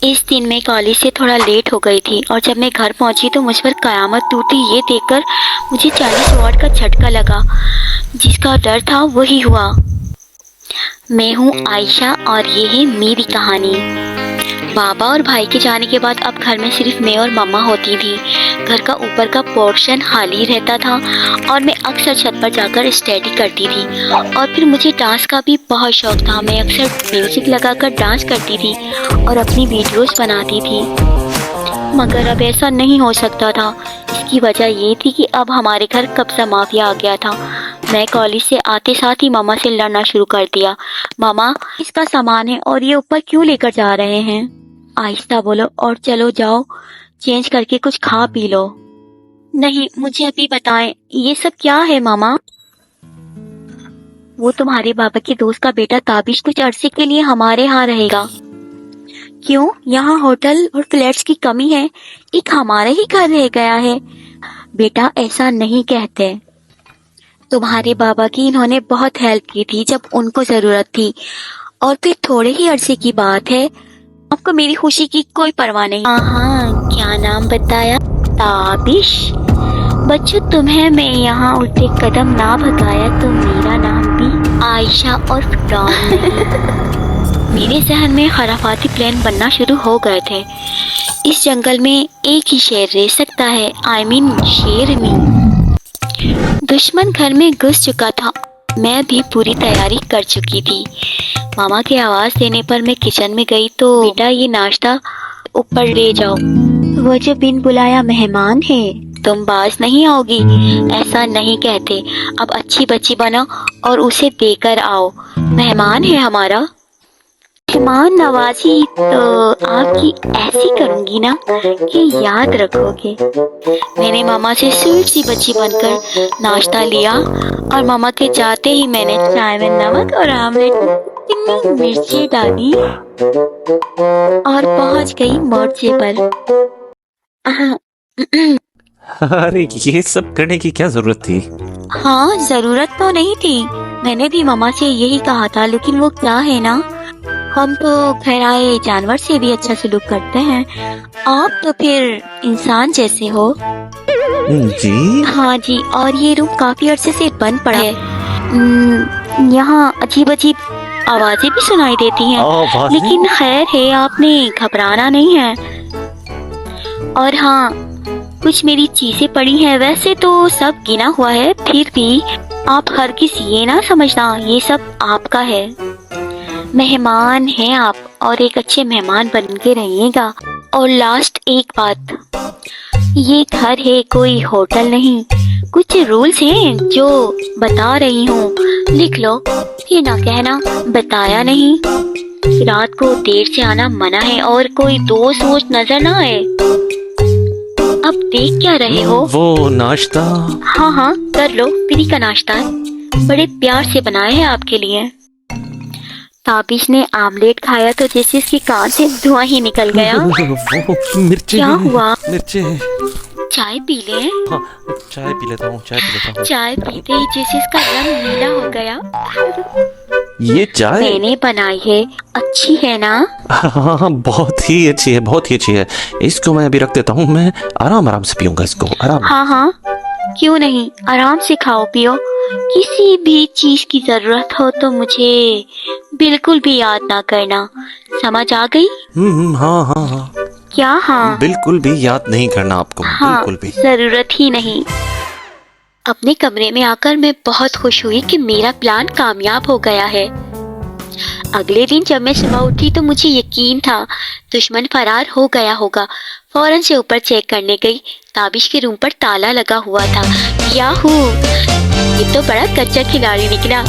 इस दिन मैं कॉलेज से थोड़ा लेट हो गई थी और जब मैं घर पहुंची तो मुझ पर कयामत टूटी ये देखकर मुझे 40 वॉट का झटका लगा। जिसका डर था वही हुआ। मैं हूँ आयशा और ये है मेरी कहानी। बाबा और भाई के जाने के बाद अब घर में सिर्फ मैं और मम्मा होती थी। घर का ऊपर का पोर्शन खाली रहता था और मैं अक्सर छत पर जाकर स्टडी करती थी। और फिर मुझे डांस का भी बहुत शौक था। मैं अक्सर म्यूजिक लगाकर डांस करती थी और अपनी वीडियोस बनाती थी। मगर अब ऐसा नहीं हो सकता था। इसकी वजह ये थी कि अब हमारे घर कब्जा माफिया आ गया था। मैं कॉलेज से आते साथ ही मामा से लड़ना शुरू कर दिया। मामा, इसका सामान है और ये ऊपर क्यों लेकर जा रहे हैं? आहिस्ता बोलो और चलो जाओ चेंज करके कुछ खा पी लो। नहीं, मुझे अभी बताएं ये सब क्या है मामा? वो तुम्हारे बाबा के दोस्त का बेटा ताबिश कुछ अरसे के लिए हमारे यहाँ रहेगा। क्यों? यहाँ होटल और फ्लैट्स की कमी है, एक हमारे ही घर रह गया है। बेटा ऐसा नहीं कहते। तुम्हारे बाबा की इन्होंने बहुत हेल्प की थी जब उनको जरूरत थी, और फिर थोड़े ही अरसे की बात है। आपको मेरी खुशी की कोई परवाह नहीं। हाँ, क्या नाम बताया? ताबिश। बच्चों, तुम्हें मैं यहाँ उल्टे कदम ना भगाया तो मेरा नाम भी आयशा और फिरौन नहीं। मेरे जहन में खराफाती प्लान बनना शुरू हो गए थे। इस जंगल में एक ही शेर रह सकता है, I mean शेरनी। दुश्मन घर में घुस चुका था। मैं भी पूरी तैयारी कर चुकी थी। मामा की आवाज देने पर मैं किचन में गई तो बेटा ये नाश्ता ऊपर ले जाओ। वो जो बिन बुलाया मेहमान है, तुम बाज नहीं आओगी। ऐसा नहीं कहते। अब अच्छी बच्ची बनो और उसे देकर आओ। मेहमान है हमारा। मेहमान नवाजी तो आपकी ऐसी करूंगी ना कि याद रखोगे। मैंने मामा से स्वीट सी बच्ची बनकर नाश्ता लिया और मामा के जाते ही मैंने चाय में नमक और आमलेट में मिर्ची डाली और पहुंच गई मोर्चे पर। अरे ये सब करने की क्या जरूरत थी? हाँ, जरूरत तो नहीं थी। मैंने भी मामा से यही कहा था, लेकिन वो क्या है ना, हम तो घर आए जानवर से भी अच्छा सलूक करते हैं। आप तो फिर इंसान जैसे हो। जी? हाँ जी, और ये रूम काफी अरसे से बंद पड़ा है। यहाँ अजीब अजीब आवाजें भी सुनाई देती हैं, लेकिन खैर है, आपने घबराना नहीं है। और हाँ, कुछ मेरी चीजें पड़ी हैं। वैसे तो सब गिना हुआ है, फिर भी आप हर किसी ये ना समझना ये सब आपका है। मेहमान हैं आप और एक अच्छे मेहमान बन के रहिएगा। और लास्ट एक बात, ये घर है, कोई होटल नहीं। कुछ रूल्स हैं जो बता रही हूँ, लिख लो, फिर ना कहना बताया नहीं। रात को देर से आना मना है और कोई दोस्त वोस्त नजर ना आए। अब देख क्या रहे हो? वो नाश्ता। हाँ हाँ, कर लो, फ्री का नाश्ता है, बड़े प्यार से बनाए हैं आपके लिए। ताबिश ने आमलेट खाया तो जैसे इसके कान से धुआं ही निकल गया। मिर्ची। क्या हुआ? मिर्ची। चाय पी ले। हाँ, चाय पी लेता हूँ। चाय पीते ही जैसे इसका रंग नीला हो गया। ये चाय मैंने बनाई है, अच्छी है ना? हाँ, बहुत ही अच्छी है, बहुत ही अच्छी है। इसको मैं अभी रख देता हूँ, मैं आराम से पीऊंगा इसको, आराम। हाँ, क्यों नहीं, आराम से खाओ पियो। किसी भी चीज की जरूरत हो तो मुझे बिल्कुल भी याद ना करना, समझ आ गई? हाँ। क्या हाँ? बिल्कुल भी याद नहीं करना आपको। हाँ, बिल्कुल भी जरूरत ही नहीं। अपने कमरे में आकर मैं बहुत खुश हुई कि मेरा प्लान कामयाब हो गया है। अगले दिन जब मैं सुबह उठी तो मुझे यकीन था दुश्मन फरार हो गया होगा। फौरन से ऊपर चेक करने गई। ताबिश के रूम पर ताला लगा हुआ था। याहू, ये तो बड़ा कच्चा खिलाड़ी निकला।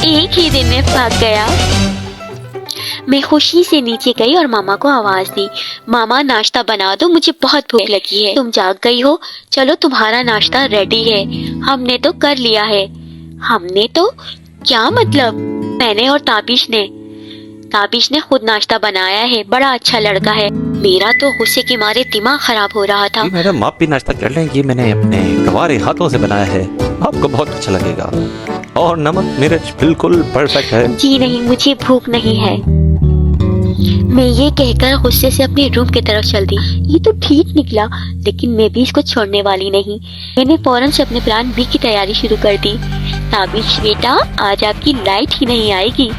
एक ही दिन में भाग गया। मैं खुशी से नीचे गई और मामा को आवाज दी, मामा नाश्ता बना दो, मुझे बहुत भूख लगी है। तुम जाग गई हो? चलो तुम्हारा नाश्ता रेडी है। हमने तो कर लिया है। हमने तो क्या मतलब? मैंने और ताबिश ने खुद नाश्ता बनाया है। बड़ा अच्छा लड़का है। मेरा तो गुस्से के मारे दिमाग खराब हो रहा था। मैडम, आप भी नाश्ता कर लें, ये मैंने अपने गवारे हाथों से बनाया है, आपको बहुत अच्छा लगेगा। और नमक मिर्च बिल्कुल परफेक्ट है। जी नहीं, मुझे भूख नहीं है। मैं ये कहकर गुस्से से अपने रूम की तरफ चल दी। ये तो ठीक निकला, लेकिन मैं भी इसको छोड़ने वाली नहीं। मैंने फौरन से अपने प्लान बी की तैयारी शुरू कर दी। ताबिश बेटा, आज आपकी लाइट ही नहीं आएगी।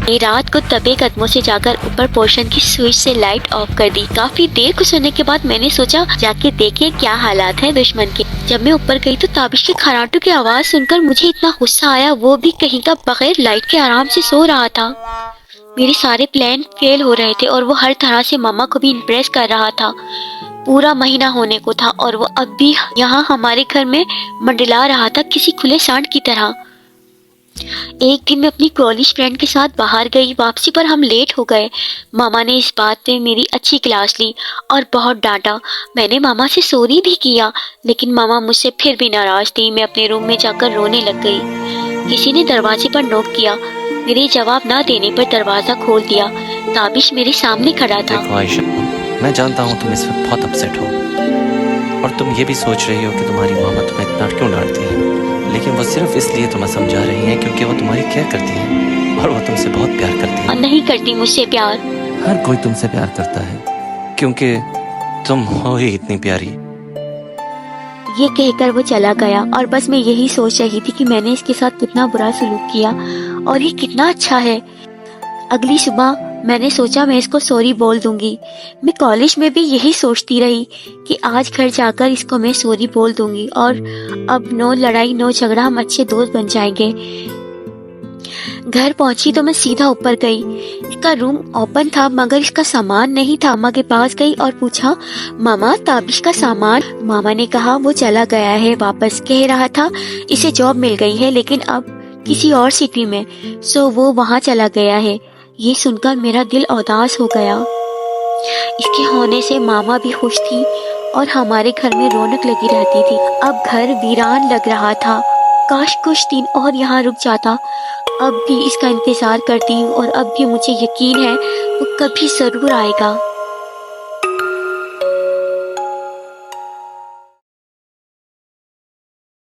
मैं रात को दबे कदमों से जाकर ऊपर पोर्शन की स्विच से लाइट ऑफ कर दी। काफी देर को सोने के बाद मैंने सोचा जाके देखे क्या हालात है दुश्मन के। जब मैं ऊपर गई तो ताबिश के खराटों की आवाज सुनकर मुझे इतना गुस्सा आया। वो भी कहीं का बगैर लाइट के आराम से सो रहा था। मेरे सारे प्लान फेल हो रहे थे और वो हर तरह से मामा को भी इम्प्रेस कर रहा था। पूरा महीना होने को था और वो अब भी यहाँ हमारे घर में मंडला रहा था किसी खुले सांड की तरह। एक दिन मैं अपनी कॉलेज फ्रेंड के साथ बाहर गई। वापसी पर हम लेट हो गए। मामा ने इस बात पे मेरी अच्छी क्लास ली और बहुत डांटा। मैंने मामा से सॉरी भी किया, लेकिन मामा मुझसे फिर भी नाराज थी। मैं अपने रूम में जाकर रोने लग गई। किसी ने दरवाजे पर नॉक किया। मेरे जवाब ना देने पर दरवाजा खोल दिया। ताबिश मेरे सामने खड़ा था। देखो आयशा, मैं जानता हूँ तुम इस वक्त बहुत अपसेट हो और तुम ये भी सोच रही हो कि तुम्हारी मामा तुम्हें इतना क्यों डांटती है, लेकिन वो सिर्फ इसलिए तुम्हें समझा रही हैं क्योंकि वो तुम्हारी केयर करती है और वो तुमसे बहुत प्यार करती है। नहीं करती मुझसे प्यार। हर कोई तुमसे प्यार करता है क्योंकि तुम हो ही इतनी प्यारी। ये कहकर वो चला गया और बस मैं यही सोच रही थी कि मैंने इसके साथ कितना बुरा सलूक किया और ये कितना अच्छा है। अगली सुबह मैंने सोचा मैं इसको सॉरी बोल दूंगी। मैं कॉलेज में भी यही सोचती रही कि आज घर जाकर इसको मैं सॉरी बोल दूंगी और अब नो लड़ाई नो झगड़ा, हम अच्छे दोस्त बन जाएंगे। घर पहुंची तो मैं सीधा ऊपर गई। इसका रूम ओपन था मगर इसका सामान नहीं था। मामा के पास गई और पूछा, मामा ताबिश का सामान? मामा ने कहा वो चला गया है वापस। कह रहा था इसे जॉब मिल गई है लेकिन अब किसी और सिटी में, सो वो वहाँ चला गया है। ये सुनकर मेरा दिल उदास हो गया। इसके होने से मामा भी खुश थी और हमारे घर में रौनक लगी रहती थी। अब घर वीरान लग रहा था। काश कुछ दिन और यहाँ रुक जाता। अब भी इसका इंतजार करती हूँ और अब भी मुझे यकीन है वो कभी जरूर आएगा।